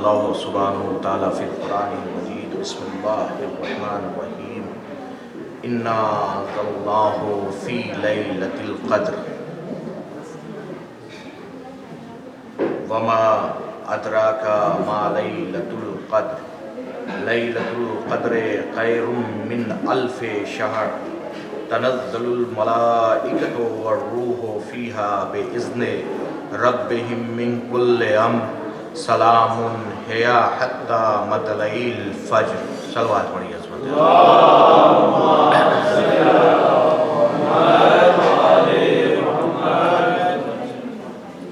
اللہ سبحانہ وتعالی فی القرآن المجید بسم اللہ الرحمن الرحیم انا انزلناہ فی لیلۃ القدر وما ادراک ما لیلۃ القدر لیلۃ القدر خیر من الف شہر تنزل الملائکۃ والروح فیہا بإذن ربہم من کل امر سلام ہی حتی مطلع الفجر. صلوات پڑھیے عظمت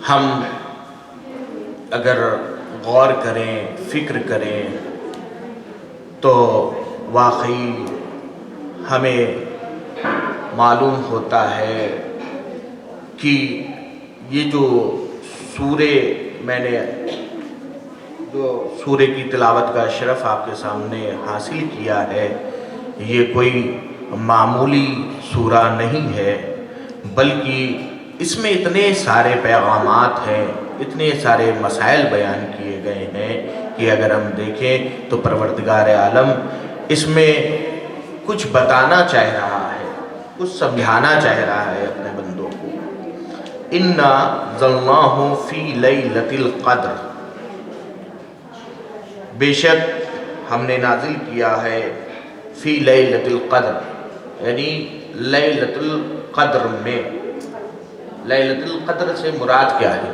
ہم اگر غور کریں فکر کریں تو واقعی ہمیں معلوم ہوتا ہے کہ یہ جو سورے میں نے جو سورے کی تلاوت کا شرف آپ کے سامنے حاصل کیا ہے یہ کوئی معمولی سورہ نہیں ہے، بلکہ اس میں اتنے سارے پیغامات ہیں، اتنے سارے مسائل بیان کیے گئے ہیں کہ اگر ہم دیکھیں تو پروردگار عالم اس میں کچھ بتانا چاہ رہا ہے، کچھ سمجھانا چاہ رہا ہے اپنے بندوں کو. انا انزلناہ فی لیلۃ القدر، بے شک ہم نے نازل کیا ہے فی لیلۃ القدر، یعنی لیلۃ القدر میں. لیلۃ القدر سے مراد کیا ہے؟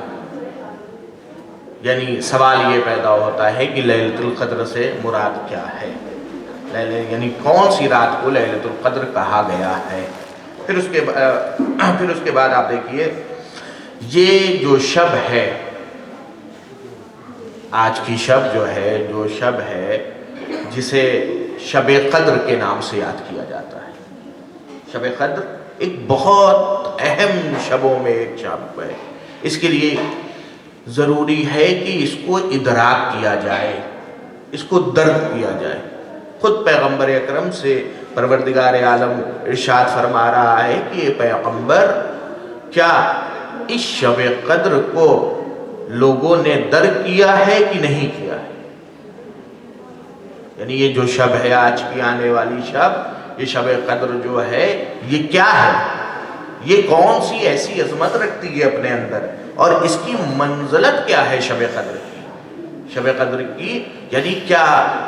یعنی سوال یہ پیدا ہوتا ہے کہ لیلۃ القدر سے مراد کیا ہے، یعنی کون سی رات کو لیلۃ القدر کہا گیا ہے. پھر اس کے بعد آپ دیکھیے یہ جو شب ہے، آج کی شب جو شب ہے جسے شب قدر کے نام سے یاد کیا جاتا ہے. شب قدر ایک بہت اہم شبوں میں ایک شب ہے. اس کے لیے ضروری ہے کہ اس کو ادراک کیا جائے، اس کو درک کیا جائے. خود پیغمبر اکرم سے پروردگار عالم ارشاد فرما رہا ہے کہ یہ پیغمبر کیا اس شب قدر کو لوگوں نے درک کیا ہے کہ نہیں کیا ہے. یعنی یہ جو شب ہے آج کی آنے والی شب، یہ شب قدر جو ہے یہ کیا ہے، یہ کون سی ایسی عظمت رکھتی ہے اپنے اندر، اور اس کی منزلت کیا ہے شب قدر کی. شب قدر کی یعنی کیا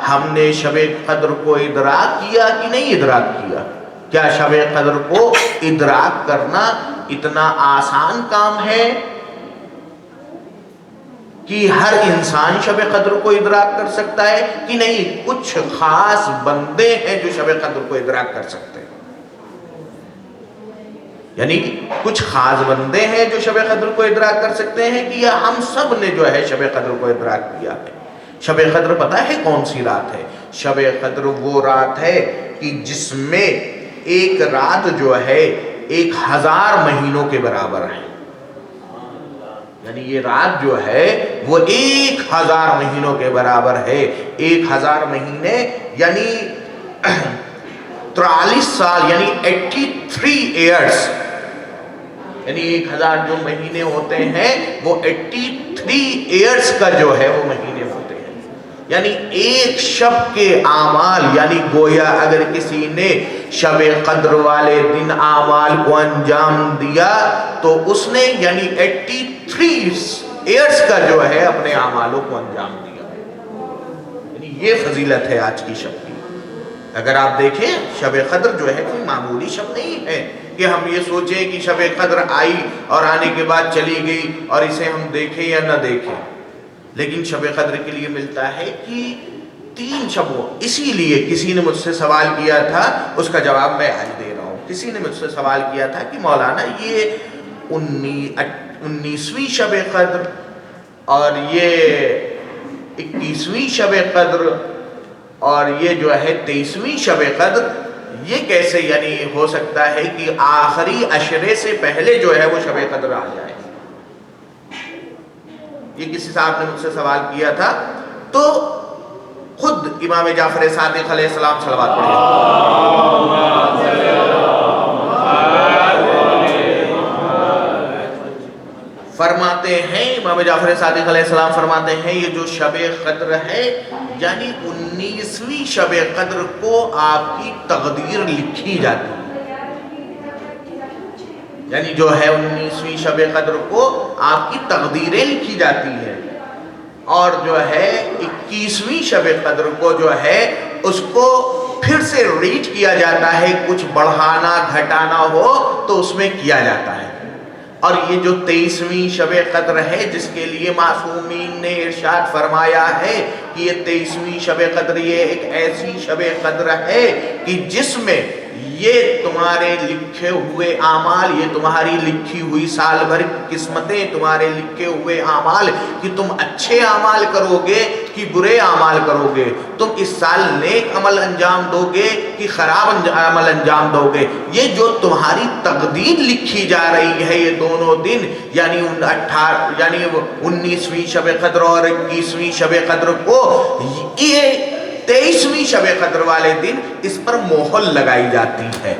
ہم نے شب قدر کو ادراک کیا کہ نہیں ادراک کیا؟ کیا شب قدر کو ادراک کرنا اتنا آسان کام ہے کہ ہر انسان شب قدر کو ادراک کر سکتا ہے کہ نہیں؟ کچھ خاص بندے ہیں جو شب قدر کو ادراک کر سکتے ہیں. یعنی کچھ خاص بندے ہیں جو شب قدر کو ادراک کر سکتے ہیں کہ یا ہم سب نے جو ہے شب قدر کو ادراک کیا ہے. شب قدر پتہ ہے کون سی رات ہے؟ شب قدر وہ رات ہے کہ جس میں ایک رات جو ہے 1000 مہینوں کے برابر ہے. یعنی یہ رات جو ہے وہ 1000 مہینوں کے برابر ہے. 1000 مہینے یعنی 43 سال، یعنی 83 ایئرز. یعنی 1000 جو مہینے ہوتے ہیں وہ 83 ایئرز کا جو ہے وہ مہینے ہوتے ہیں. یعنی ایک شب کے اعمال، یعنی گویا اگر کسی نے شب قدر والے دن اعمال کو انجام دیا تو اس نے یعنی 83 ایئرز کا جو ہے اپنے اعمالوں کو انجام دیا. یعنی یہ فضیلت ہے آج کی شب کی. اگر آپ دیکھیں شب قدر جو ہے کوئی معمولی شب نہیں ہے کہ ہم یہ سوچیں کہ شب قدر آئی اور آنے کے بعد چلی گئی اور اسے ہم دیکھیں یا نہ دیکھیں. لیکن شب قدر کے لیے ملتا ہے کہ 3 شبوں. اسی لیے کسی نے مجھ سے سوال کیا تھا، اس کا جواب میں آج دے رہا ہوں. کسی نے مجھ سے سوال کیا تھا کہ مولانا یہ 19ویں شب قدر اور یہ 21ویں شب قدر اور یہ جو ہے 23ویں شب قدر یہ کیسے یعنی ہو سکتا ہے کہ آخری عشرے سے پہلے جو ہے وہ شب قدر آ جائے؟ یہ کسی صاحب نے مجھ سے سوال کیا تھا. تو خود امام جعفر صادق علیہ السلام صلوات پڑھیں. فرماتے ہیں امام جعفر صادق علیہ السلام فرماتے ہیں یہ جو شب قدر ہے یعنی 19ویں شب قدر کو آپ کی تقدیر لکھی جاتی ہے، یعنی جو ہے 19ویں شب قدر کو آپ کی تقدیریں لکھی جاتی ہیں، اور جو ہے 21ویں شب قدر کو جو ہے اس کو پھر سے ریٹ کیا جاتا ہے، کچھ بڑھانا گھٹانا ہو تو اس میں کیا جاتا ہے۔ اور یہ جو 23ویں شب قدر ہے جس کے لیے معصومین نے ارشاد فرمایا ہے کہ یہ 23ویں شب قدر یہ ایک ایسی شب قدر ہے کہ جس میں یہ تمہارے لکھے ہوئے اعمال، یہ تمہاری لکھی ہوئی سال بھر کی قسمتیں، تمہارے لکھے ہوئے اعمال کہ تم اچھے اعمال کرو گے کہ برے اعمال کرو گے، تم اس سال نیک عمل انجام دو گے کہ خراب عمل انجام دو گے، یہ جو تمہاری تقدیر لکھی جا رہی ہے یہ دونوں دن یعنی 19ویں شب قدر اور 21ویں شب قدر کو، یہ 23ویں شب قدر والے دن اس پر مہر لگائی جاتی ہے۔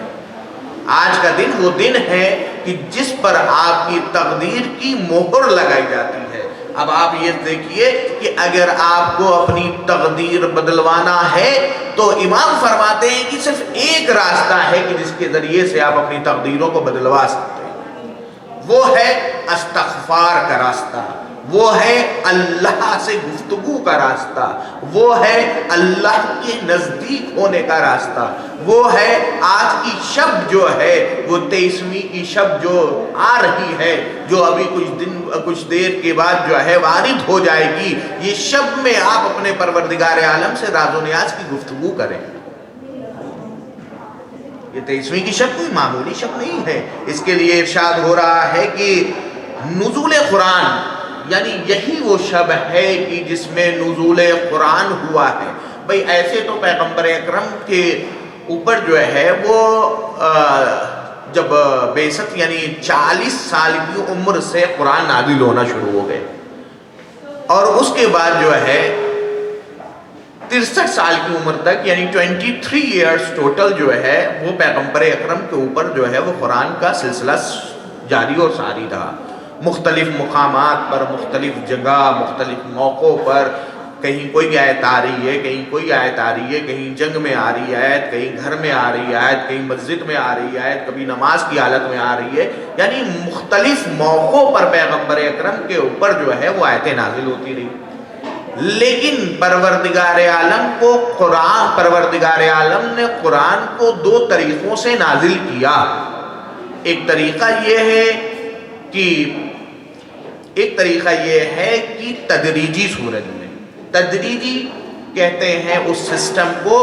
آج کا دن وہ دن ہے کہ جس پر آپ کی تقدیر کی مہر لگائی جاتی ہے۔ اب آپ یہ دیکھیے کہ اگر آپ کو اپنی تقدیر بدلوانا ہے تو امام فرماتے ہیں کہ صرف ایک راستہ ہے کہ جس کے ذریعے سے آپ اپنی تقدیروں کو بدلوا سکتے ہیں، وہ ہے استغفار کا راستہ، وہ ہے اللہ سے گفتگو کا راستہ، وہ ہے اللہ کے نزدیک ہونے کا راستہ، وہ ہے آج کی شب جو ہے وہ 23ویں کی شب جو آ رہی ہے، جو ابھی کچھ دیر کے بعد جو ہے وارد ہو جائے گی، یہ شب میں آپ اپنے پروردگار عالم سے راز و نیاز کی گفتگو کریں۔ یہ 23ویں کی شب کوئی معمولی شب نہیں ہے، اس کے لیے ارشاد ہو رہا ہے کہ نزول قرآن یعنی یہی وہ شب ہے کہ جس میں نزول قرآن ہوا ہے۔ بھئی ایسے تو پیغمبر اکرم کے اوپر جو ہے وہ جب بعثت یعنی 40 سال کی عمر سے قرآن نازل ہونا شروع ہو گئے، اور اس کے بعد جو ہے 63 سال کی عمر تک یعنی 23 ایئرز ٹوٹل جو ہے وہ پیغمبر اکرم کے اوپر جو ہے وہ قرآن کا سلسلہ جاری اور ساری رہا، مختلف مقامات پر، مختلف جگہ، مختلف موقعوں پر، کہیں کوئی آیت آ رہی ہے، کہیں کوئی آیت آ رہی ہے، کہیں جنگ میں آ رہی ہے آیت، کہیں گھر میں آ رہی ہے آیت، کہیں مسجد میں آ رہی ہے آیت، کبھی نماز کی حالت میں آ رہی ہے، یعنی مختلف موقعوں پر پیغمبر اکرم کے اوپر جو ہے وہ آیتیں نازل ہوتی رہی۔ لیکن پروردگار عالم نے قرآن کو 2 طریقوں سے نازل کیا۔ ایک طریقہ یہ ہے کہ تدریجی صورت میں، تدریجی کہتے ہیں اس سسٹم کو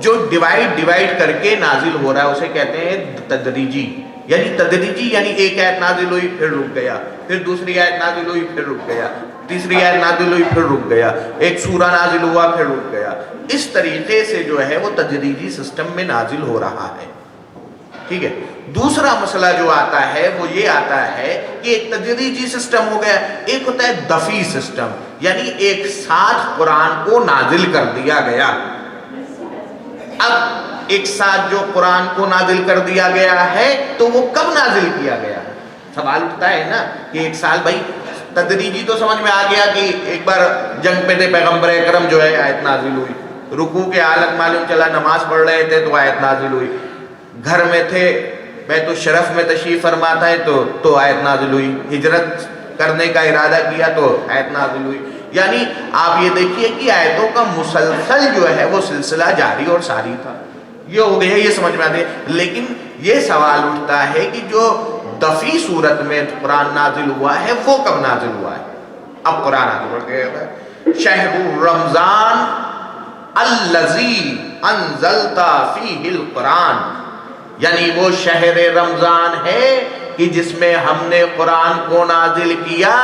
جو ڈیوائیڈ کر کے نازل ہو رہا ہے، اسے کہتے ہیں تدریجی۔ یعنی ایک آیت نازل ہوئی پھر رک گیا، پھر دوسری آیت نازل ہوئی پھر رک گیا، تیسری آیت نازل ہوئی پھر رک گیا، ایک سورہ نازل ہوا پھر رک گیا، اس طریقے سے جو ہے وہ تدریجی سسٹم میں نازل ہو رہا ہے۔ ٹھیک ہے۔ دوسرا مسئلہ جو آتا ہے وہ یہ آتا ہے کہ ایک تدریجی سسٹم ہو گیا، ایک ہوتا ہے دفعی سسٹم، یعنی ایک ساتھ قرآن کو نازل کر دیا گیا۔ اب ایک ساتھ جو قرآن کو نازل کر دیا گیا ہے تو وہ کب نازل کیا گیا؟ سوال اٹھتا ہے نا کہ ایک سال، بھائی تدریجی تو سمجھ میں آ گیا کہ ایک بار جنگ پہ تھے پیغمبر اکرم جو ہے آیت نازل ہوئی، رکوع کے حالت معلوم چلا نماز پڑھ رہے تھے تو آیت نازل ہوئی، گھر میں تھے بیت الشرف میں تشریف فرماتا ہے تو آیت نازل ہوئی، ہجرت کرنے کا ارادہ کیا تو آیت نازل ہوئی۔ یعنی آپ یہ دیکھیے کہ آیتوں کا مسلسل جو ہے وہ سلسلہ جاری اور ساری تھا۔ یہ ہو گیا، یہ سمجھ میں آتے ہیں۔ لیکن یہ سوال اٹھتا ہے کہ جو دفعی صورت میں قرآن نازل ہوا ہے وہ کب نازل ہوا ہے؟ اب قرآن آگے بڑھ گیا ہے، شہر رمضان الذی انزلت فیہ القرآن، یعنی وہ شہر رمضان ہے کہ جس میں ہم نے قرآن کو نازل کیا۔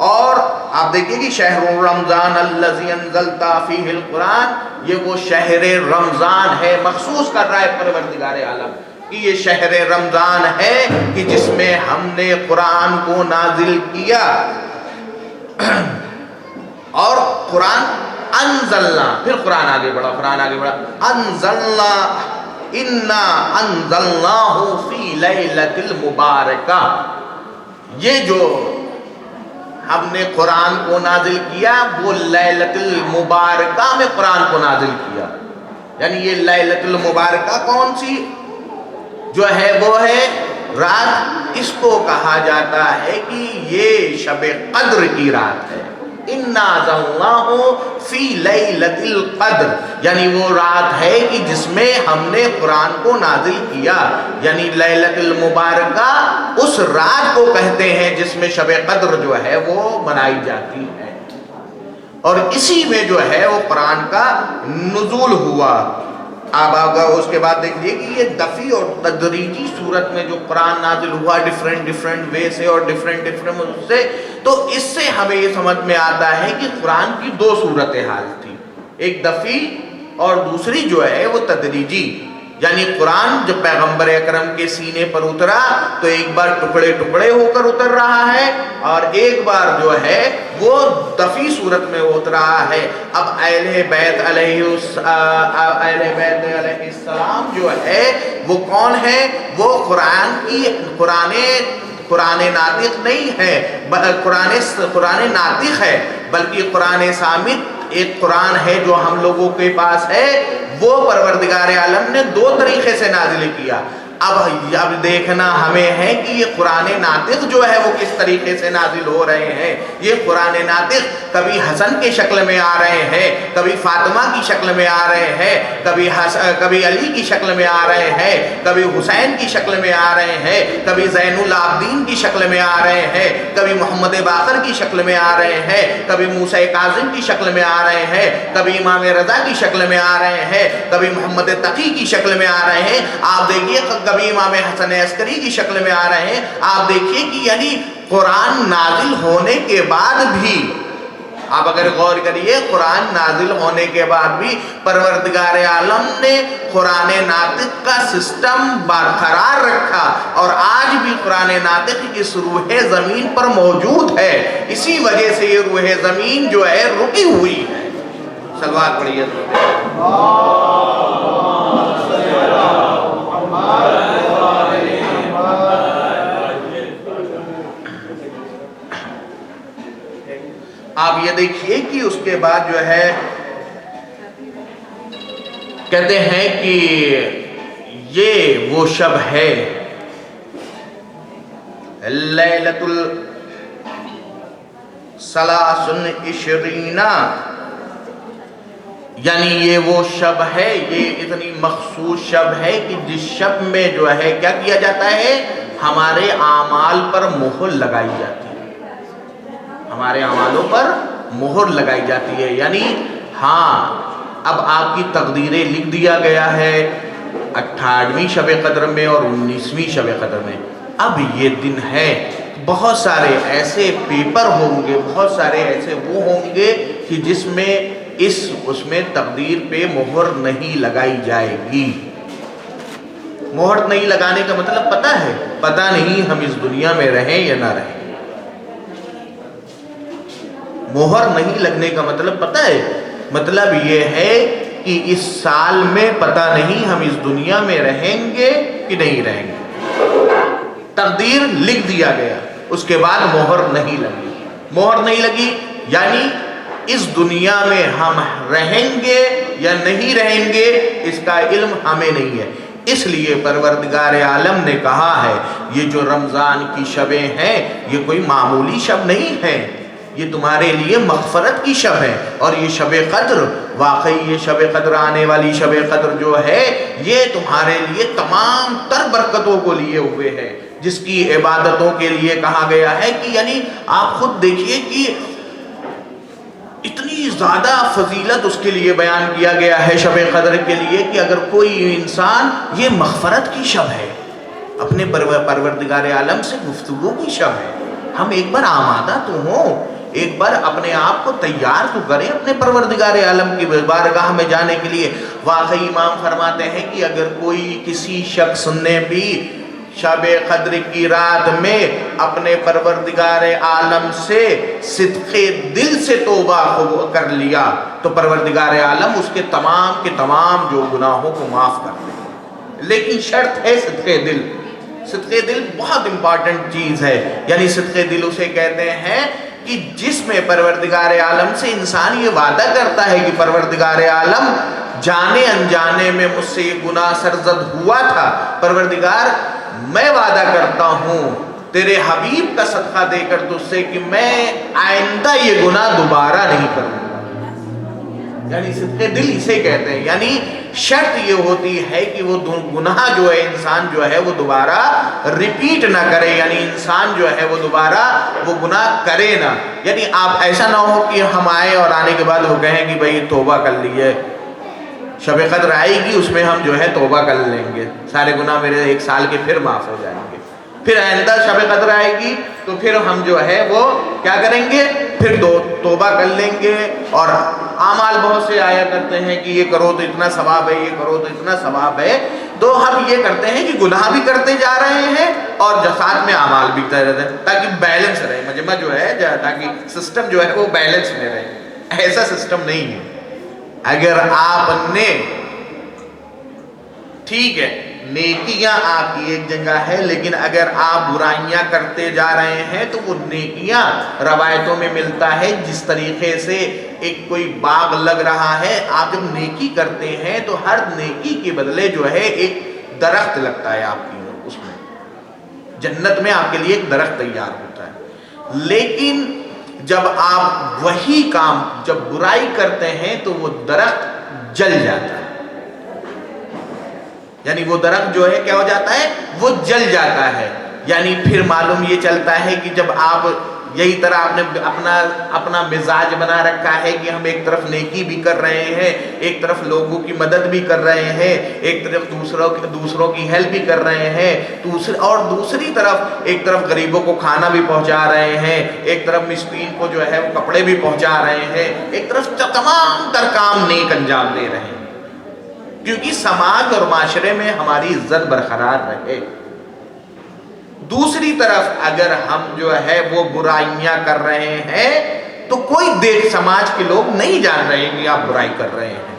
اور آپ دیکھیں کہ شہر رمضان الذی انزلت فیہ القرآن، یہ وہ شہر رمضان ہے، مخصوص کر رہا ہے پروردگار عالم کہ یہ شہر رمضان ہے کہ جس میں ہم نے قرآن کو نازل کیا۔ اور قرآن انزلنا، پھر قرآن آگے بڑھا، انزلنا انا انزلناہ فی لیلۃ المبارکہ، یہ جو ہم نے قرآن کو نازل کیا وہ لیلۃ المبارکہ میں قرآن کو نازل کیا. یعنی یہ لیلۃ المبارکہ کون سی جو ہے وہ ہے رات. اس کو کہا جاتا ہے کہ یہ شب قدر کی رات ہے. اِنَّا أَنزَلْنَاهُ فِي لَيْلَةِ الْقَدْرِ، یعنی وہ رات ہے کہ جس میں ہم نے قرآن کو نازل کیا. یعنی لیلۃ المبارکہ اس رات کو کہتے ہیں جس میں شب قدر جو ہے وہ منائی جاتی ہے. اور اسی میں جو ہے وہ قرآن کا نزول ہوا. اب اس کے بعد دیکھ لیے کہ یہ دفعی اور تدریجی صورت میں جو قرآن نازل ہوا ڈیفرنٹ وے سے اور ڈیفرنٹ سے، تو اس سے ہمیں یہ سمجھ میں آتا ہے کہ قرآن کی دو صورتحال تھی، ایک دفعی اور دوسری جو ہے وہ تدریجی. یعنی قرآن جب پیغمبر اکرم کے سینے پر اترا تو ایک بار ٹکڑے ٹکڑے ہو کر اتر رہا ہے اور ایک بار جو ہے وہ دفعی صورت میں اتر رہا ہے. اب اہل بیت علیہ السلام جو ہے وہ کون ہے؟ وہ قرآن ناطق نہیں ہے، قرآن ناطق ہے، بلکہ قرآن صامت ایک قرآن ہے جو ہم لوگوں کے پاس ہے. وہ پروردگار عالم نے دو طریقے سے نازل کیا. اب دیکھنا ہمیں ہے کہ یہ قرآن ناطق جو ہے وہ کس طریقے سے نازل ہو رہے ہیں. یہ قرآن ناطق کبھی حسن کی شکل میں آ رہے ہیں، کبھی فاطمہ کی شکل میں آ رہے ہیں، کبھی علی کی شکل میں آ رہے ہیں، کبھی حسین کی شکل میں آ رہے ہیں، کبھی زین العابدین کی شکل میں آ رہے ہیں، کبھی محمد باقر کی شکل میں آ رہے ہیں، کبھی موسیٰ کاظم کی شکل میں آ رہے ہیں، کبھی امام رضا کی شکل میں آ رہے ہیں، کبھی محمد تقی کی شکل میں آ رہے ہیں. آپ دیکھیے کبھی امام حسن عسکری کی شکل میں آ رہے ہیں. آپ دیکھیے کہ یعنی قرآن نازل ہونے کے بعد بھی، آپ اگر غور کریے، قرآن نازل ہونے کے بعد بھی پروردگار عالم نے قرآن ناطق کا سسٹم برقرار رکھا اور آج بھی قرآن ناطق کی روح زمین پر موجود ہے. اسی وجہ سے یہ روح زمین جو ہے رکی ہوئی ہے. صلوات پڑھیے. آپ یہ دیکھیے کہ اس کے بعد جو ہے کہتے ہیں کہ یہ وہ شب ہے لیلۃ ال23، یعنی یہ وہ شب ہے، یہ اتنی مخصوص شب ہے کہ جس شب میں جو ہے کیا کیا جاتا ہے؟ ہمارے اعمال پر مہر لگائی جاتی ہے. ہمارے اعمالوں پر مہر لگائی جاتی ہے. یعنی اب آپ کی تقدیریں لکھ دیا گیا ہے 18ویں شب قدر میں اور 19ویں شب قدر میں. اب یہ دن ہے، بہت سارے ایسے پیپر ہوں گے، بہت سارے ایسے وہ ہوں گے کہ جس میں اس میں تقدیر پہ مہر نہیں لگائی جائے گی. مہر نہیں لگانے کا مطلب پتہ ہے؟ پتہ نہیں ہم اس دنیا میں رہیں یا نہ رہیں. مہر نہیں لگنے کا مطلب پتہ ہے؟ مطلب یہ ہے کہ اس سال میں پتہ نہیں ہم اس دنیا میں رہیں گے کہ نہیں رہیں گے. تقدیر لکھ دیا گیا، اس کے بعد مہر نہیں لگی. مہر نہیں لگی یعنی اس دنیا میں ہم رہیں گے یا نہیں رہیں گے اس کا علم ہمیں نہیں ہے. اس لیے پروردگار عالم نے کہا ہے یہ جو رمضان کی شبیں ہیں یہ کوئی معمولی شب نہیں ہے، یہ تمہارے لیے مغفرت کی شب ہے. اور یہ شب قدر، واقعی یہ شب قدر، آنے والی شب قدر جو ہے یہ تمہارے لیے تمام تر برکتوں کو لیے ہوئے ہے، جس کی عبادتوں کے لیے کہا گیا ہے کہ یعنی آپ خود دیکھیے کہ اتنی زیادہ فضیلت اس کے لیے بیان کیا گیا ہے شب قدر کے لیے کہ اگر کوئی انسان، یہ مغفرت کی شب ہے، اپنے پروردگار عالم سے گفتگو کی شب ہے. ہم ایک بار آمادہ تو ہوں، ایک بار اپنے آپ کو تیار تو کریں اپنے پروردگار عالم کی بارگاہ میں جانے کے لیے. واقعی امام فرماتے ہیں کہ اگر کوئی کسی شخص نے بھی شب قدر کی رات میں اپنے پروردگار عالم سے صدق دل سے توبہ کر لیا تو پروردگار عالم اس کے تمام جو گناہوں کو معاف کر دے. لیکن شرط ہے صدق دل. صدق دل بہت امپورٹنٹ چیز ہے. یعنی صدق دل اسے کہتے ہیں کہ جس میں پروردگار عالم سے انسان یہ وعدہ کرتا ہے کہ پروردگار عالم جانے انجانے میں مجھ سے یہ گناہ سرزد ہوا تھا، پروردگار میں وعدہ کرتا ہوں تیرے حبیب کا صدقہ دے کر تجھ سے کہ میں آئندہ یہ گناہ دوبارہ نہیں کروں گا۔ یعنی صدق دل اسے کہتے ہیں، یعنی شرط یہ ہوتی ہے کہ وہ گناہ جو ہے انسان جو ہے وہ دوبارہ ریپیٹ نہ کرے، یعنی انسان جو ہے وہ دوبارہ وہ گناہ کرے نہ۔ یعنی آپ ایسا نہ ہو کہ ہم آئے اور آنے کے بعد وہ کہیں کہ بھئی توبہ کر لیے، شب قدر آئے گی اس میں ہم جو ہے توبہ کر لیں گے، سارے گناہ میرے ایک سال کے پھر معاف ہو جائیں گے، پھر آئندہ شب قدر آئے گی تو پھر ہم جو ہے وہ کیا کریں گے، پھر توبہ کر لیں گے۔ اور اعمال بہت سے آیا کرتے ہیں کہ یہ کرو تو اتنا ثواب ہے، یہ کرو تو اتنا ثواب ہے، تو ہم یہ کرتے ہیں کہ گناہ بھی کرتے جا رہے ہیں اور ساتھ میں اعمال بھی کرتے رہتے ہیں تاکہ بیلنس رہے، مجمع جو ہے تاکہ سسٹم جو ہے وہ بیلنس میں رہے۔ ایسا سسٹم نہیں ہے۔ اگر آپ نے ٹھیک ہے نیکیاں آپ کی ایک جگہ ہے، لیکن اگر آپ برائیاں کرتے جا رہے ہیں تو وہ نیکیاں روایتوں میں ملتا ہے جس طریقے سے ایک کوئی باغ لگ رہا ہے، آپ جب نیکی کرتے ہیں تو ہر نیکی کے بدلے جو ہے ایک درخت لگتا ہے آپ کی، اس میں جنت میں آپ کے لیے ایک درخت تیار ہوتا ہے۔ لیکن جب آپ وہی کام جب برائی کرتے ہیں تو وہ درخت جل جاتا ہے، یعنی وہ درخت جو ہے کیا ہو جاتا ہے، وہ جل جاتا ہے۔ یعنی پھر معلوم یہ چلتا ہے کہ جب آپ یہی طرح آپ نے اپنا مزاج بنا رکھا ہے کہ ہم ایک طرف نیکی بھی کر رہے ہیں، ایک طرف لوگوں کی مدد بھی کر رہے ہیں، ایک طرف دوسروں کی ہیلپ بھی کر رہے ہیں، اور دوسری طرف ایک طرف غریبوں کو کھانا بھی پہنچا رہے ہیں، ایک طرف مسکین کو جو ہے وہ کپڑے بھی پہنچا رہے ہیں، ایک طرف تمام تر کام نیک انجام دے رہے ہیں کیونکہ سماج اور معاشرے میں ہماری عزت برقرار رہے۔ دوسری طرف اگر ہم جو ہے وہ برائیاں کر رہے ہیں تو کوئی سماج کے لوگ نہیں جان رہے کہ آپ برائی کر رہے ہیں،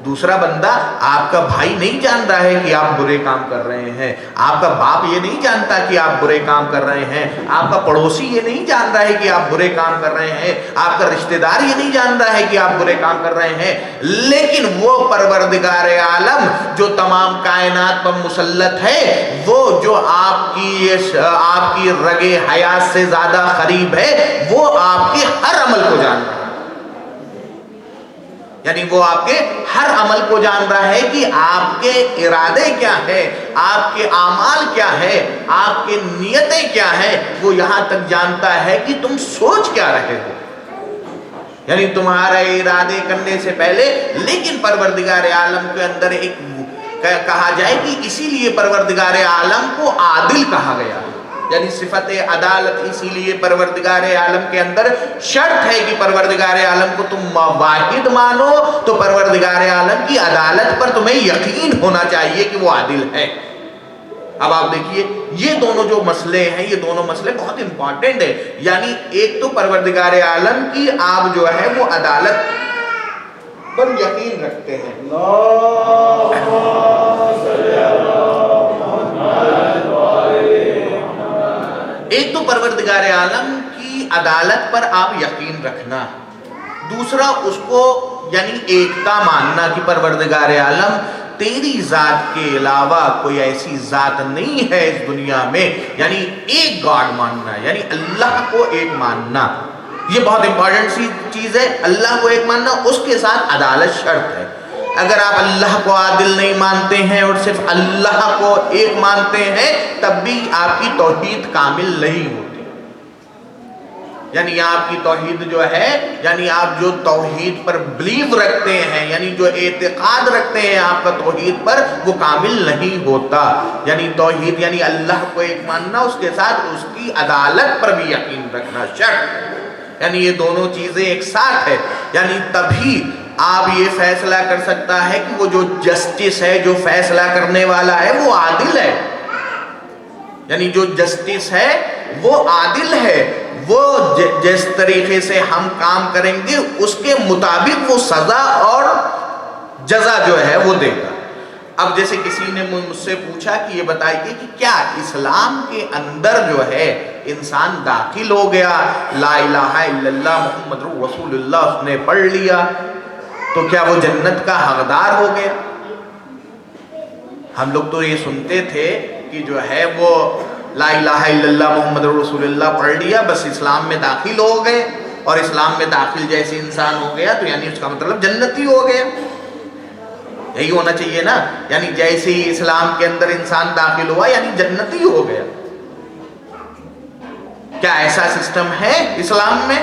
دوسرا بندہ آپ کا بھائی نہیں جان رہا ہے کہ آپ برے کام کر رہے ہیں، آپ کا باپ یہ نہیں جانتا کہ آپ برے کام کر رہے ہیں، آپ کا پڑوسی یہ نہیں جان رہا ہے کہ آپ برے کام کر رہے ہیں، آپ کا رشتہ دار یہ نہیں جان رہا ہے کہ آپ برے کام کر رہے ہیں، لیکن وہ پروردگار عالم جو تمام کائنات پر مسلط ہے، وہ جو آپ کی رگ حیات سے زیادہ قریب ہے، وہ آپ کے ہر عمل کو جان رہا ہے، یعنی وہ آپ کے ہر عمل کو جان رہا ہے کہ آپ کے ارادے کیا ہیں، آپ کے اعمال کیا ہے، آپ کے نیتیں کیا ہیں، وہ یہاں تک جانتا ہے کہ تم سوچ کیا رہے ہو، یعنی تمہارا ارادے کرنے سے پہلے۔ لیکن پروردگار عالم کے اندر ایک کہا جائے کہ اسی لیے پروردگار عالم کو عادل کہا گیا، یعنی صفت عدالت اسی لیے پروردگار عالم کے اندر شرط ہے کہ پروردگار عالم کو تم واحد مانو تو پروردگار عالم کی عدالت پر تمہیں یقین ہونا چاہیے کہ وہ عادل ہے۔ اب آپ دیکھیے یہ دونوں جو مسئلے ہیں، یہ دونوں مسئلے بہت امپورٹنٹ ہیں، یعنی ایک تو پروردگار عالم کی آپ جو ہے وہ عدالت پر یقین رکھتے ہیں، ایک تو پروردگار عالم کی عدالت پر آپ یقین رکھنا، دوسرا اس کو یعنی ایکتا ماننا کہ پروردگار عالم تیری ذات کے علاوہ کوئی ایسی ذات نہیں ہے اس دنیا میں، یعنی ایک گاڈ ماننا، یعنی اللہ کو ایک ماننا، یہ بہت امپورٹنٹ سی چیز ہے، اللہ کو ایک ماننا، اس کے ساتھ عدالت شرط ہے۔ اگر آپ اللہ کو عادل نہیں مانتے ہیں اور صرف اللہ کو ایک مانتے ہیں تب بھی آپ کی توحید کامل نہیں ہوتی، یعنی آپ کی توحید جو ہے، یعنی آپ جو توحید پر بلیو رکھتے ہیں، یعنی جو اعتقاد رکھتے ہیں آپ کا توحید پر، وہ کامل نہیں ہوتا، یعنی توحید یعنی اللہ کو ایک ماننا، اس کے ساتھ اس کی عدالت پر بھی یقین رکھنا شرط، یعنی یہ دونوں چیزیں ایک ساتھ ہے، یعنی تبھی آپ یہ فیصلہ کر سکتا ہے کہ وہ جو جسٹس ہے، جو فیصلہ کرنے والا ہے، وہ عادل ہے، یعنی جو جسٹس ہے وہ عادل ہے، وہ جس طریقے سے ہم کام کریں گے اس کے مطابق وہ سزا اور جزا جو ہے وہ دے گا۔ اب جیسے کسی نے مجھ سے پوچھا کہ یہ بتائیے کہ کیا اسلام کے اندر جو ہے انسان داخل ہو گیا، لا الہ الا اللہ محمد رسول اللہ اس نے پڑھ لیا، تو کیا وہ جنت کا حقدار ہو گیا؟ ہم لوگ تو یہ سنتے تھے کہ جو ہے وہ لا الہ الا اللہ محمد رسول اللہ پڑھ لیا بس اسلام میں داخل ہو گئے، اور اسلام میں داخل جیسے انسان ہو گیا تو یعنی اس کا مطلب جنتی ہو گیا۔ یہی ہونا چاہیے نا، یعنی جیسے ہی اسلام کے اندر انسان داخل ہوا یعنی جنتی ہو گیا۔ کیا ایسا سسٹم ہے اسلام میں؟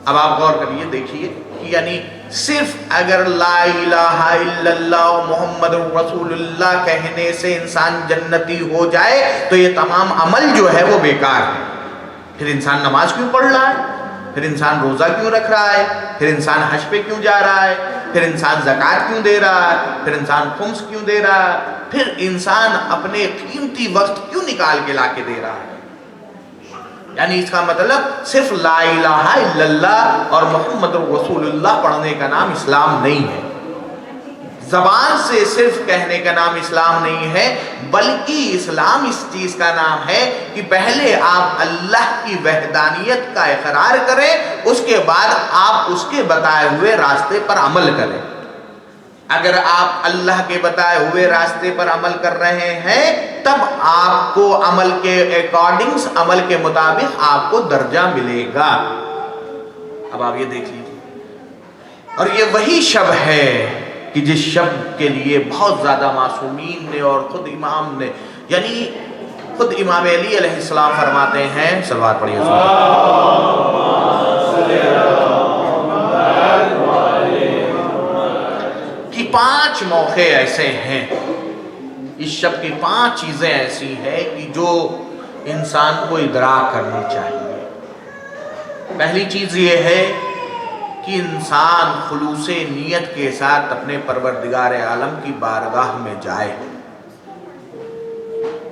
اب آپ غور کریے، دیکھیے کہ یعنی صرف اگر لا الہ الا اللہ محمد رسول اللہ کہنے سے انسان جنتی ہو جائے تو یہ تمام عمل جو ہے وہ بیکار ہے۔ پھر انسان نماز کیوں پڑھ رہا ہے؟ پھر انسان روزہ کیوں رکھ رہا ہے؟ پھر انسان حج پہ کیوں جا رہا ہے؟ پھر انسان زکوٰۃ کیوں دے رہا ہے؟ پھر انسان خمس کیوں دے رہا ہے؟ پھر انسان اپنے قیمتی وقت کیوں نکال کے لا کے دے رہا ہے؟ یعنی اس کا مطلب صرف لا الہ الا اللہ اور محمد رسول اللہ پڑھنے کا نام اسلام نہیں ہے، زبان سے صرف کہنے کا نام اسلام نہیں ہے، بلکہ اسلام اس چیز کا نام ہے کہ پہلے آپ اللہ کی وحدانیت کا اقرار کریں، اس کے بعد آپ اس کے بتائے ہوئے راستے پر عمل کریں۔ اگر آپ اللہ کے بتائے ہوئے راستے پر عمل کر رہے ہیں تب آپ کو عمل کے اکارڈنگز، عمل کے مطابق آپ کو درجہ ملے گا۔ اب آپ یہ دیکھ لیجیے، اور یہ وہی شب ہے کہ جس شب کے لیے بہت زیادہ معصومین نے اور خود امام نے، یعنی خود امام علی علیہ السلام فرماتے ہیں، صلوات پڑھیے، کہ 5 موقع ایسے ہیں، اس شب کی 5 چیزیں ایسی ہیں کہ جو انسان کو ادراک کرنی چاہیے۔ پہلی چیز یہ ہے کہ انسان خلوص نیت کے ساتھ اپنے پروردگار عالم کی بارگاہ میں جائے۔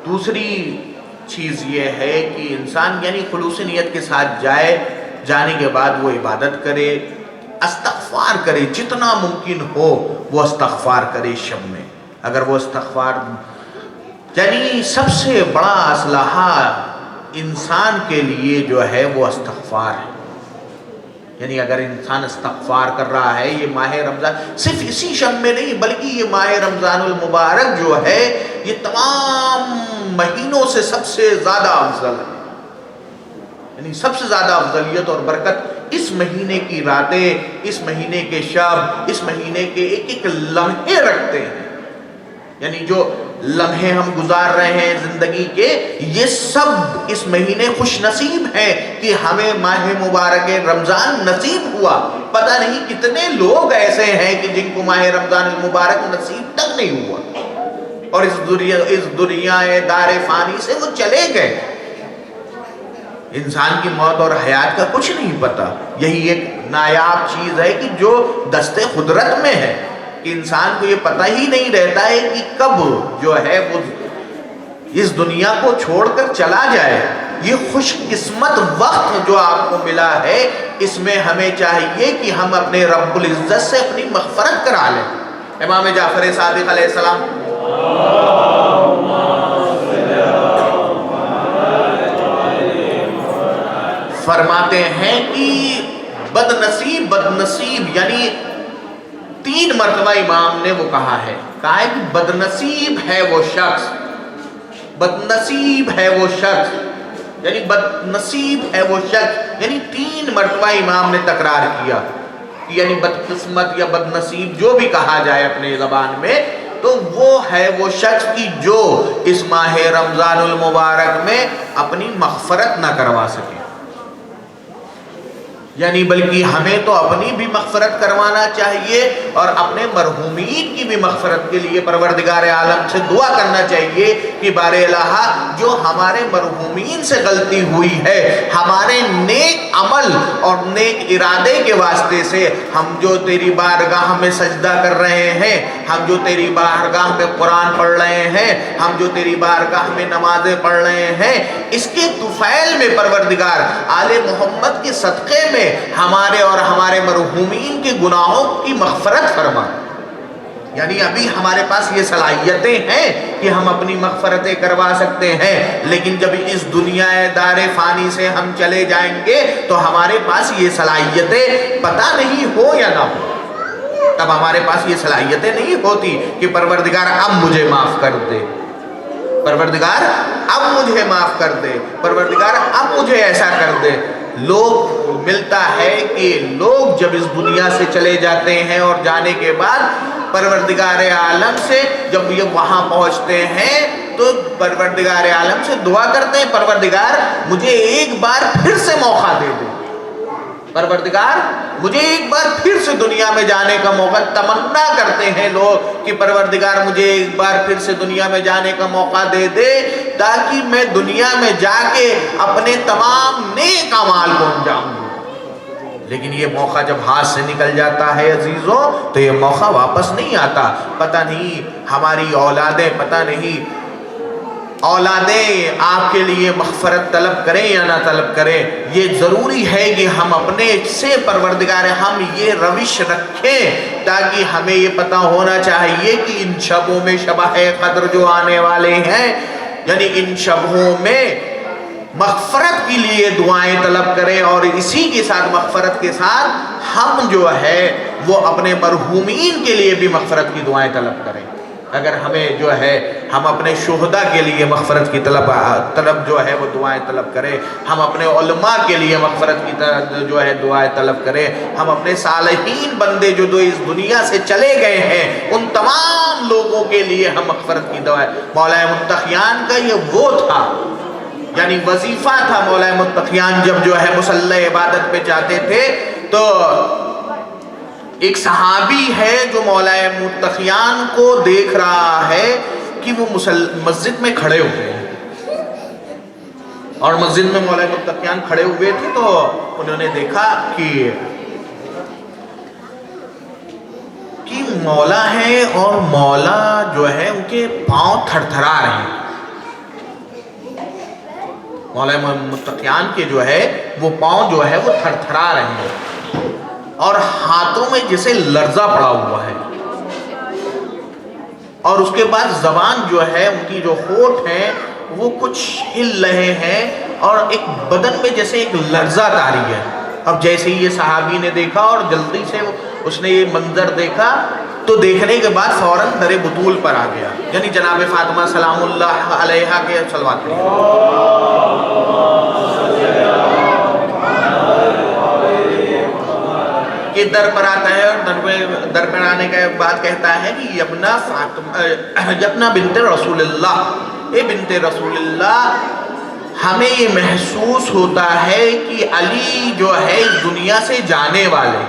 دوسری چیز یہ ہے کہ انسان یعنی خلوص نیت کے ساتھ جائے، جانے کے بعد وہ عبادت کرے، استغفار کرے، جتنا ممکن ہو وہ استغفار کرے شب میں۔ اگر وہ استغفار، یعنی سب سے بڑا اسلحہ انسان کے لیے جو ہے وہ استغفار ہے۔ یعنی اگر انسان استغفار کر رہا ہے، یہ ماہ رمضان صرف اسی شب میں نہیں بلکہ یہ ماہ رمضان المبارک جو ہے یہ تمام مہینوں سے سب سے زیادہ افضل ہے، یعنی سب سے زیادہ افضلیت اور برکت اس مہینے کی راتیں، اس مہینے کے شب، اس مہینے کے ایک ایک لمحے رکھتے ہیں۔ یعنی جو لمحے ہم گزار رہے ہیں زندگی کے، یہ سب اس مہینے خوش نصیب ہیں کہ ہمیں ماہ مبارک رمضان نصیب ہوا۔ پتہ نہیں کتنے لوگ ایسے ہیں کہ جن کو ماہ رمضان المبارک نصیب تک نہیں ہوا اور اس دنیا دار فانی سے وہ چلے گئے۔ انسان کی موت اور حیات کا کچھ نہیں پتا۔ یہی ایک نایاب چیز ہے کہ جو دست قدرت میں ہے، کہ انسان کو یہ پتہ ہی نہیں رہتا ہے کہ کب جو ہے وہ اس دنیا کو چھوڑ کر چلا جائے۔ یہ خوش قسمت وقت جو آپ کو ملا ہے، اس میں ہمیں چاہیے کہ ہم اپنے رب العزت سے اپنی مغفرت کرا لیں۔ امام جعفر صادق علیہ السلام فرماتے ہیں کہ بد نصیب یعنی 3 مرتبہ امام نے وہ کہا ہے کہ بد نصیب ہے وہ شخص، بد نصیب ہے وہ شخص، یعنی بد نصیب ہے وہ شخص، یعنی 3 مرتبہ امام نے تکرار کیا، یعنی بدقسمت یا بد نصیب جو بھی کہا جائے اپنے زبان میں، تو وہ ہے وہ شخص کی جو اس ماہ رمضان المبارک میں اپنی مغفرت نہ کروا سکے۔ یعنی بلکہ ہمیں تو اپنی بھی مغفرت کروانا چاہیے اور اپنے مرحومین کی بھی مغفرت کے لیے پروردگار عالم سے دعا کرنا چاہیے کہ بار الہ جو ہمارے مرحومین سے غلطی ہوئی ہے، ہمارے نیک عمل اور نیک ارادے کے واسطے سے ہم جو تیری بارگاہ میں سجدہ کر رہے ہیں، ہم جو تیری بارگاہ میں قرآن پڑھ رہے ہیں، ہم جو تیری بارگاہ میں نمازیں پڑھ رہے ہیں، اس کے طفیل میں پروردگار آل محمد کے صدقے میں ہمارے اور ہمارے مرحومین کے گناہوں کی مغفرت فرما۔ یعنی ابھی ہمارے پاس یہ صلاحیتیں ہیں کہ ہم اپنی مغفرتیں کروا سکتے ہیں، لیکن جب اس دنیا دار فانی سے ہم چلے جائیں گے تو ہمارے پاس یہ صلاحیتیں پتہ نہیں ہو یا نہ ہو، تب ہمارے پاس یہ صلاحیتیں نہیں ہوتی کہ پروردگار اب مجھے معاف کر دے، پروردگار اب مجھے معاف کر دے، پروردگار اب مجھے ایسا کر دے۔ لوگ ملتا ہے کہ لوگ جب اس دنیا سے چلے جاتے ہیں اور جانے کے بعد پروردگار عالم سے جب یہ وہاں پہنچتے ہیں تو پروردگار عالم سے دعا کرتے ہیں، پروردگار مجھے ایک بار پھر سے موقع دے دے، پروردگار مجھے ایک بار پھر سے دنیا میں جانے کا موقع، تمنا کرتے ہیں لوگ کہ پروردگار مجھے ایک بار پھر سے دنیا میں جانے کا موقع دے دے تاکہ میں دنیا میں جا کے اپنے تمام نیک اعمال کو انجام دوں۔ لیکن یہ موقع جب ہاتھ سے نکل جاتا ہے عزیزوں تو یہ موقع واپس نہیں آتا۔ پتہ نہیں ہماری اولادیں، پتہ نہیں اولادیں آپ کے لیے مغفرت طلب کریں یا نہ طلب کریں، یہ ضروری ہے کہ ہم اپنے سے پروردگار ہم یہ روش رکھیں تاکہ ہمیں یہ پتہ ہونا چاہیے کہ ان شبوں میں شبہ قدر جو آنے والے ہیں، یعنی ان شبوں میں مغفرت کے لیے دعائیں طلب کریں، اور اسی کے ساتھ مغفرت کے ساتھ ہم جو ہے وہ اپنے مرحومین کے لیے بھی مغفرت کی دعائیں طلب کریں۔ اگر ہمیں جو ہے ہم اپنے شہداء کے لیے مغفرت کی طلب جو ہے وہ دعائیں طلب کریں، ہم اپنے علماء کے لیے مغفرت کی جو ہے دعائیں طلب کریں، ہم اپنے صالحین بندے جو اس دنیا سے چلے گئے ہیں ان تمام لوگوں کے لیے ہم مغفرت کی دعائیں۔ مولا متقیان کا یہ وہ تھا، یعنی وظیفہ تھا۔ مولا متقیان جب جو ہے مصلی عبادت پہ جاتے تھے تو ایک صحابی ہے جو مولا متقیان کو دیکھ رہا ہے کہ وہ مسجد میں کھڑے ہوئے ہیں، اور مسجد میں مولا متقیان کھڑے ہوئے تھے تو انہوں نے دیکھا کہ مولا ہے اور مولا جو ہے ان کے پاؤں تھر تھرا رہے ہیں، مولا متقیان کے جو ہے وہ پاؤں جو ہے وہ تھر تھرا رہے ہیں اور ہاتھوں میں جیسے لرزہ پڑا ہوا ہے، اور اس کے بعد زبان جو ہے ان کی جو ہونٹ ہیں وہ کچھ ہل رہے ہیں اور ایک بدن میں جیسے ایک لرزہ طاری ہے۔ اب جیسے ہی یہ صحابی نے دیکھا اور جلدی سے اس نے یہ منظر دیکھا تو دیکھنے کے بعد فوراً در بطول پر آ گیا، یعنی جناب فاطمہ سلام اللہ علیہا کے صلوات کے در پر آتا ہے، اور در پر آنے کے بعد کہتا ہے کہ یبنا فاطمہ، یبنا بنت رسول اللہ، اے بنت رسول اللہ، ہمیں یہ محسوس ہوتا ہے کہ علی جو ہے اس دنیا سے جانے والے۔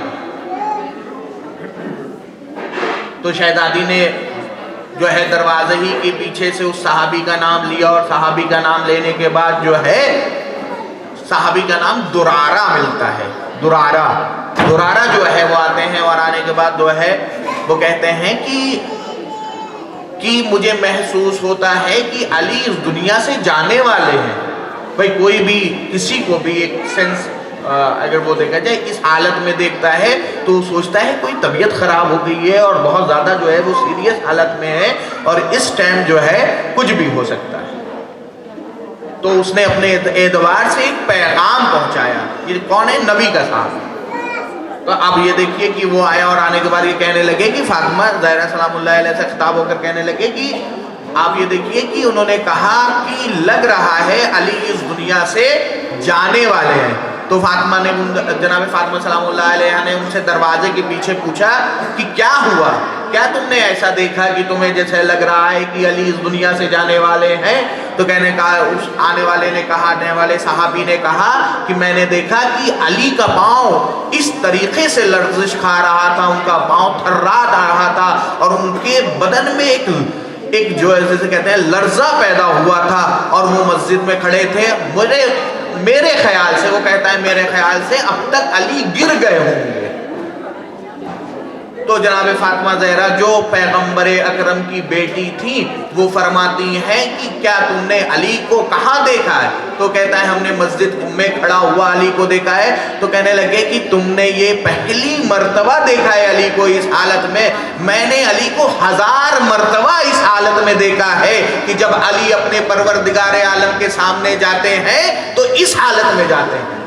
تو شہزادی نے جو ہے دروازے ہی کے پیچھے سے اس صحابی کا نام لیا، اور صحابی کا نام لینے کے بعد جو ہے صحابی کا نام درارہ ملتا ہے۔ درارہ جو ہے وہ آتے ہیں، اور آنے کے بعد جو ہے وہ کہتے ہیں کہ مجھے محسوس ہوتا ہے کہ علی اس دنیا سے جانے والے ہیں۔ بھئی کوئی بھی کسی کو بھی ایک سینس اگر وہ دیکھا جائے اس حالت میں دیکھتا ہے تو سوچتا ہے کوئی طبیعت خراب ہو گئی ہے اور بہت زیادہ جو ہے وہ سیریس حالت میں ہے، اور اس ٹائم جو ہے کچھ بھی ہو سکتا ہے۔ تو اس نے اپنے اعتبار سے ایک پیغام پہنچایا۔ یہ کون ہے؟ نبی کا صاحب۔ تو اب یہ دیکھیے کہ وہ آیا اور آنے کے بعد یہ کہنے لگے کہ فاطمہ زہرا سلام اللہ علیہ سے خطاب ہو کر کہنے لگے کہ آپ یہ دیکھیے کہ انہوں نے کہا کہ لگ رہا ہے علی اس دنیا سے جانے والے ہیں۔ تو فاطمہ نے جناب فاطمہ سلام اللہ علیہ نے ان سے دروازے کے پیچھے پوچھا کہ کیا ہوا، کیا تم نے ایسا دیکھا کہ تمہیں جیسے لگ رہا ہے کہ علی اس دنیا سے جانے والے ہیں؟ تو کہنے کہا، اس آنے والے صحابی نے کہا کہ میں نے دیکھا کہ علی کا پاؤں اس طریقے سے لرزش کھا رہا تھا، ان کا پاؤں تھرا رہا تھا، اور ان کے بدن میں ایک جو ہے جیسے کہتے ہیں لرزہ پیدا ہوا تھا، اور وہ مسجد میں کھڑے تھے۔ میرے خیال سے، وہ کہتا ہے میرے خیال سے اب تک علی گر گئے ہوں گے، تو جناب فاطمہ زہرا جو پیغمبر اکرم کی بیٹی تھی وہ فرماتی ہیں کہ کیا تم نے علی کو کہاں دیکھا ہے؟ تو کہتا ہے ہم نے مسجد میں کھڑا ہوا علی کو دیکھا ہے۔ تو کہنے لگے کہ تم نے یہ پہلی مرتبہ دیکھا ہے علی کو اس حالت میں نے علی کو 1000 مرتبہ اس حالت میں دیکھا ہے کہ جب علی اپنے پروردگار عالم کے سامنے جاتے ہیں تو اس حالت میں جاتے ہیں۔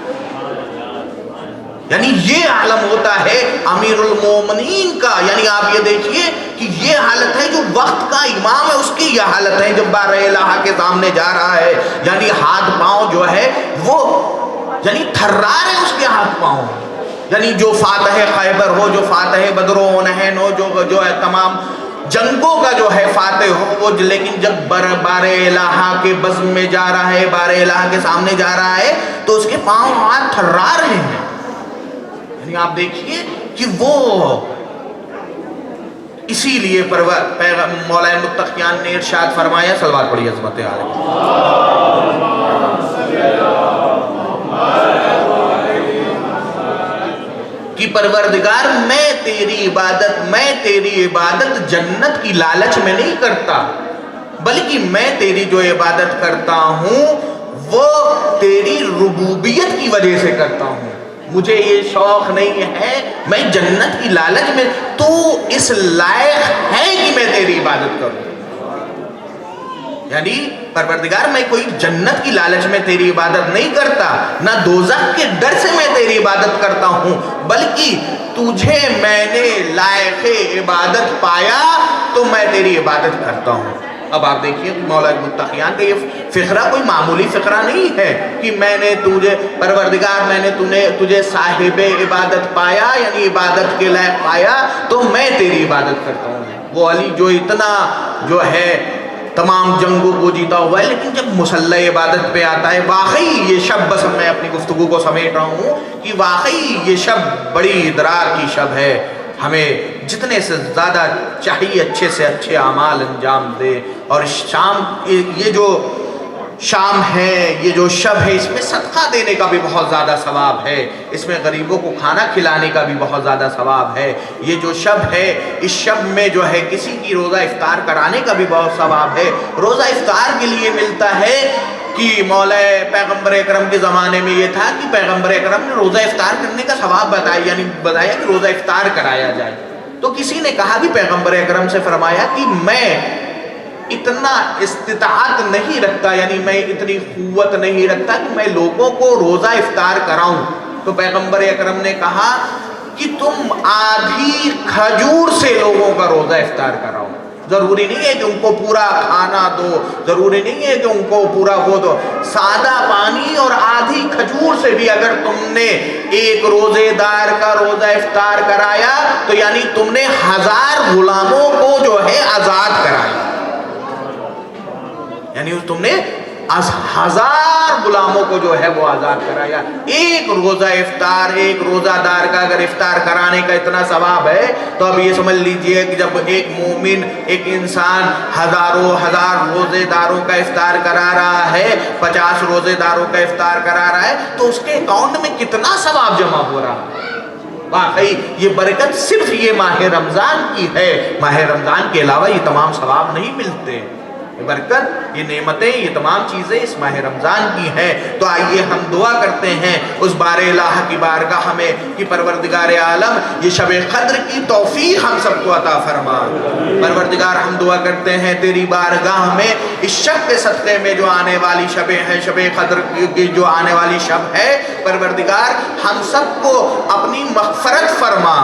یعنی یہ عالم ہوتا ہے امیر المومنین کا۔ یعنی آپ یہ دیکھیے کہ یہ حالت ہے جو وقت کا امام ہے، اس کی یہ حالت ہے جب بار الہ کے سامنے جا رہا ہے، یعنی ہاتھ پاؤں جو ہے وہ یعنی تھرا رہے اس کے ہاتھ پاؤں۔ یعنی جو فاتح خیبر ہو، جو فاتح بدر و حنین ہو، جو ہے تمام جنگوں کا جو ہے فاتح ہو وہ، لیکن جب بار الہ کے بزم میں جا رہا ہے، بار الہ کے سامنے جا رہا ہے تو اس کے پاؤں ہاتھ تھرا رہے ہیں۔ یعنی آپ دیکھیے کہ وہ اسی لیے مولا متقیان نے ارشاد فرمایا، صلوات پڑھیے عظمت عالم، کہ پروردگار میں تیری عبادت جنت کی لالچ میں نہیں کرتا، بلکہ میں تیری جو عبادت کرتا ہوں وہ تیری ربوبیت کی وجہ سے کرتا ہوں۔ مجھے یہ شوق نہیں ہے میں جنت کی لالچ میں، تو اس لائق ہے کہ میں تیری عبادت کروں۔ یعنی پروردگار میں کوئی جنت کی لالچ میں تیری عبادت نہیں کرتا، نہ دوزخ کے ڈر سے میں تیری عبادت کرتا ہوں، بلکہ تجھے میں نے لائق عبادت پایا تو میں تیری عبادت کرتا ہوں۔ اب آپ دیکھیے مولا متقیان کا یہ فقرہ کوئی معمولی فقرہ نہیں ہے کہ میں نے تجھے صاحب عبادت پایا، یعنی عبادت کے لائق پایا تو میں تیری عبادت کرتا ہوں۔ وہ علی جو اتنا جو ہے تمام جنگوں کو جیتا ہوا ہے، لیکن جب مسلح عبادت پہ آتا ہے، واقعی یہ شب، بس میں اپنی گفتگو کو سمیٹ رہا ہوں کہ واقعی یہ شب بڑی ادراک کی شب ہے۔ ہمیں جتنے سے زیادہ چاہیے اچھے سے اچھے اعمال انجام دے، اور یہ جو شام ہے، یہ جو شب ہے، اس میں صدقہ دینے کا بھی بہت زیادہ ثواب ہے، اس میں غریبوں کو کھانا کھلانے کا بھی بہت زیادہ ثواب ہے۔ یہ جو شب ہے، اس شب میں جو ہے کسی کی روزہ افطار کرانے کا بھی بہت ثواب ہے۔ روزہ افطار کے لیے ملتا ہے کہ مولا پیغمبر اکرم کے زمانے میں یہ تھا کہ پیغمبر اکرم نے روزہ افطار کرنے کا ثواب بتایا، یعنی بتایا کہ روزہ افطار کرایا جائے۔ تو کسی نے کہا کہ پیغمبر اکرم سے فرمایا کہ میں اتنا استطاعت نہیں رکھتا، یعنی میں اتنی قوت نہیں رکھتا کہ میں لوگوں کو روزہ افطار کراؤں۔ تو پیغمبر اکرم نے کہا کہ تم آدھی کھجور سے لوگوں کا روزہ افطار کراؤ۔ ضروری نہیں ہے کہ ان کو پورا کھانا دو، ضروری نہیں ہے کہ ان کو پورا وہ دو، سادہ پانی اور آدھی کھجور سے بھی اگر تم نے ایک روزے دار کا روزہ افطار کرایا تو یعنی تم نے 1000 غلاموں کو جو ہے آزاد کرایا۔ یعنی تم نے 1000 غلاموں کو جو ہے وہ آزاد کرایا۔ ایک روزہ افطار، ایک روزہ دار کا اگر افطار کرانے کا اتنا ثواب ہے تو اب یہ سمجھ لیجئے کہ جب ایک مومن، ایک انسان ہزار روزے داروں کا افطار کرا رہا ہے، 50 روزے داروں کا افطار کرا رہا ہے، تو اس کے اکاؤنٹ میں کتنا ثواب جمع ہو رہا ہے۔ واقعی یہ برکت صرف یہ ماہ رمضان کی ہے، ماہ رمضان کے علاوہ یہ تمام ثواب نہیں ملتے۔ یہ برکت، یہ نعمتیں، یہ تمام چیزیں اس ماہ رمضان کی ہیں۔ تو آئیے ہم دعا کرتے ہیں اس بار الہ کی بارگاہ میں کہ پروردگار عالم یہ شب قدر کی توفیق ہم سب کو عطا فرما۔ پروردگار ہم دعا کرتے ہیں تیری بارگاہ میں اس شب کے صدقے میں جو آنے والی شبیں ہیں، شب قدر کی جو آنے والی شب ہے، پروردگار ہم سب کو اپنی مغفرت فرما۔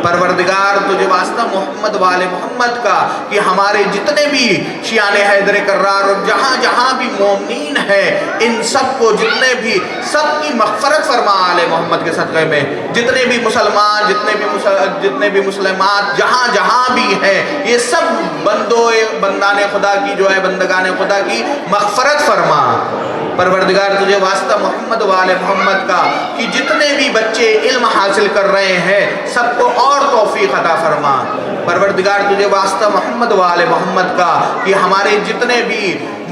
پروردگار تجھے واسطہ محمد والے محمد کا کہ ہمارے جتنے بھی شیعان حیدر کرار اور جہاں جہاں بھی مومنین ہیں، ان سب کو جتنے بھی، سب کی مغفرت فرما آل محمد کے صدقے میں۔ جتنے بھی مسلمان، جتنے بھی مسلمات جہاں جہاں بھی ہیں، یہ سب بندان خدا کی جو ہے، بندگان خدا کی مغفرت فرما۔ پروردگار تجھے واسطہ محمد والے محمد کا کہ جتنے بھی بچے علم حاصل کر رہے ہیں سب کو اور توفیق عطا فرما۔ پروردگار تجھے واسطہ محمد والے محمد کا کہ ہمارے جتنے بھی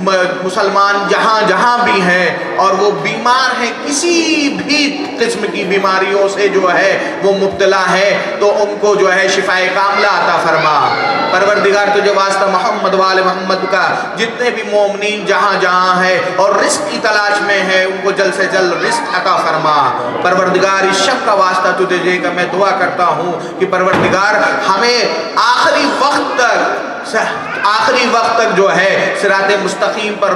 مسلمان جہاں جہاں بھی ہیں اور وہ بیمار ہیں کسی بھی قسم کی بیماریوں سے جو ہے وہ مبتلا ہے تو ان کو جو ہے شفاء کاملہ عطا فرما۔ پروردگار تجھے واسطہ محمد وآل محمد کا جتنے بھی مومنین جہاں جہاں ہے اور رزق کی تلاش میں ہے ان کو جلد سے جلد رزق عطا فرما۔ پروردگار اس شب کا واسطہ تجھے کہ میں دعا کرتا ہوں کہ پروردگار ہمیں آخری وقت تک جو ہے صراط مستقیم پر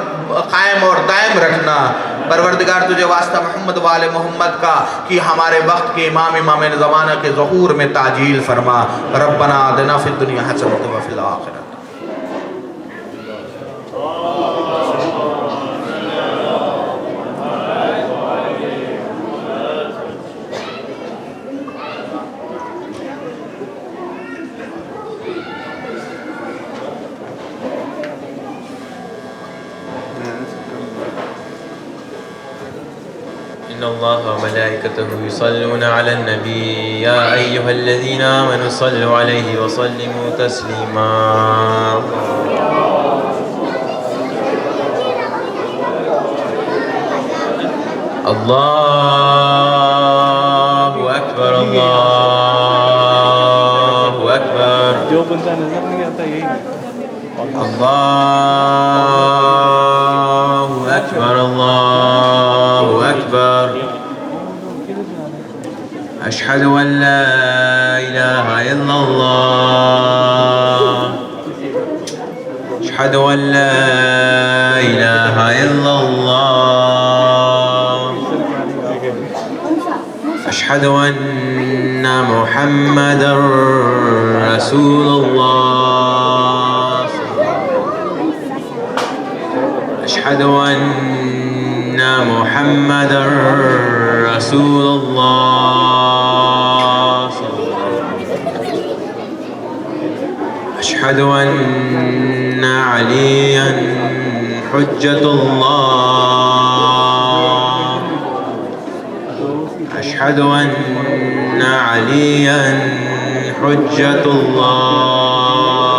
قائم اور دائم رکھنا۔ پروردگار تجھے واسطہ محمد وآل محمد کا کہ ہمارے وقت کے امام زمانہ کے ظہور میں تعجیل فرما۔ ربنا آتنا فی الدنیا حسنۃ وفی الآخرۃ۔ إن الله وملائكته يصلون على النبي يا أيها الذين آمنوا صلوا عليه وسلموا تسليما الله أكبر الله أكبر الله أكبر الله أكبر أشهد أن لا إله إلا الله أشهد أن لا إله إلا الله أشهد أن محمدا رسول الله أشهد أن محمدا رسول الله أشهد أن عليا حجة الله أشهد أن عليا حجة الله